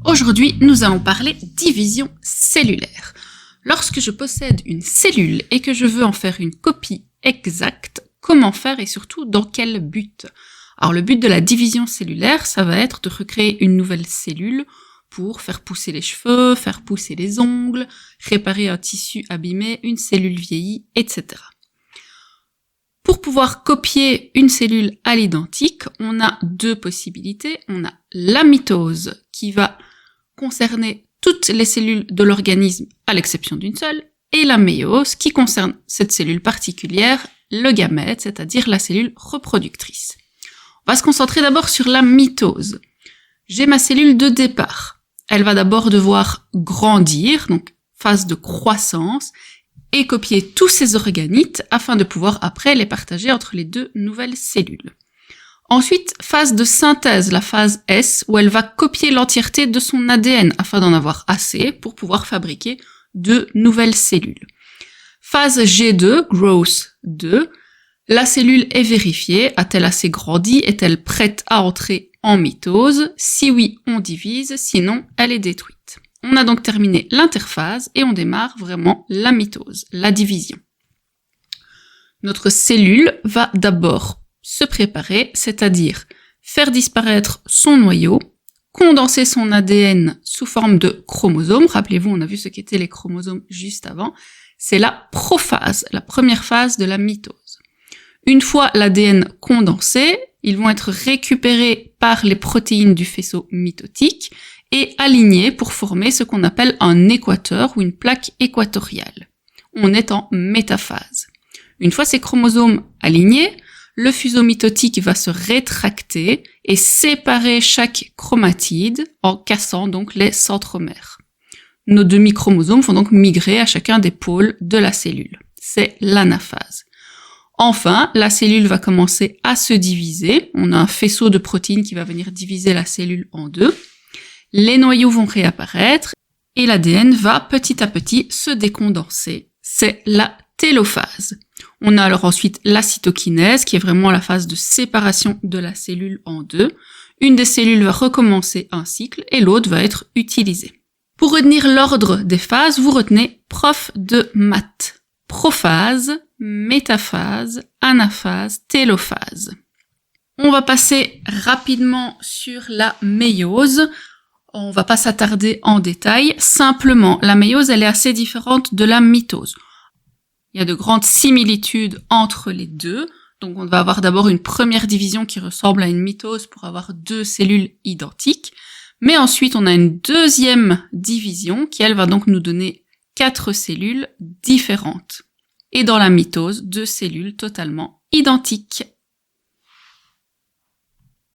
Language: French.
Aujourd'hui, nous allons parler division cellulaire. Lorsque je possède une cellule et que je veux en faire une copie exacte, comment faire et surtout dans quel but? Alors le but de la division cellulaire, ça va être de recréer une nouvelle cellule pour faire pousser les cheveux, faire pousser les ongles, réparer un tissu abîmé, une cellule vieillie, etc. Pour pouvoir copier une cellule à l'identique, on a deux possibilités. On a la mitose qui va concerner toutes les cellules de l'organisme à l'exception d'une seule, et la méiose qui concerne cette cellule particulière, le gamète, c'est-à-dire la cellule reproductrice. On va se concentrer d'abord sur la mitose. J'ai ma cellule de départ. Elle va d'abord devoir grandir, donc phase de croissance, et copier tous ses organites afin de pouvoir après les partager entre les deux nouvelles cellules. Ensuite, phase de synthèse, la phase S, où elle va copier l'entièreté de son ADN afin d'en avoir assez pour pouvoir fabriquer deux nouvelles cellules. Phase G2, growth 2, la cellule est vérifiée, a-t-elle assez grandi, est-elle prête à entrer en mitose? Si oui, on divise, sinon elle est détruite. On a donc terminé l'interphase et on démarre vraiment la mitose, la division. Notre cellule va d'abord se préparer, c'est-à-dire faire disparaître son noyau, condenser son ADN sous forme de chromosomes. Rappelez-vous, on a vu ce qu'étaient les chromosomes juste avant. C'est la prophase, la première phase de la mitose. Une fois l'ADN condensé, ils vont être récupérés par les protéines du faisceau mitotique et alignés pour former ce qu'on appelle un équateur ou une plaque équatoriale. On est en métaphase. Une fois ces chromosomes alignés, le fuseau mitotique va se rétracter et séparer chaque chromatide en cassant donc les centromères. Nos demi-chromosomes vont donc migrer à chacun des pôles de la cellule. C'est l'anaphase. Enfin, la cellule va commencer à se diviser. On a un faisceau de protéines qui va venir diviser la cellule en deux. Les noyaux vont réapparaître et l'ADN va petit à petit se décondenser. C'est la télophase. On a alors ensuite la cytokinèse, qui est vraiment la phase de séparation de la cellule en deux. Une des cellules va recommencer un cycle et l'autre va être utilisée. Pour retenir l'ordre des phases, vous retenez prof de maths. Prophase, métaphase, anaphase, télophase. On va passer rapidement sur la méiose. On va pas s'attarder en détail. Simplement, la méiose, elle est assez différente de la mitose. Il y a de grandes similitudes entre les deux. Donc on va avoir d'abord une première division qui ressemble à une mitose pour avoir deux cellules identiques. Mais ensuite on a une deuxième division qui elle va donc nous donner 4 cellules différentes. Et dans la mitose, 2 cellules totalement identiques.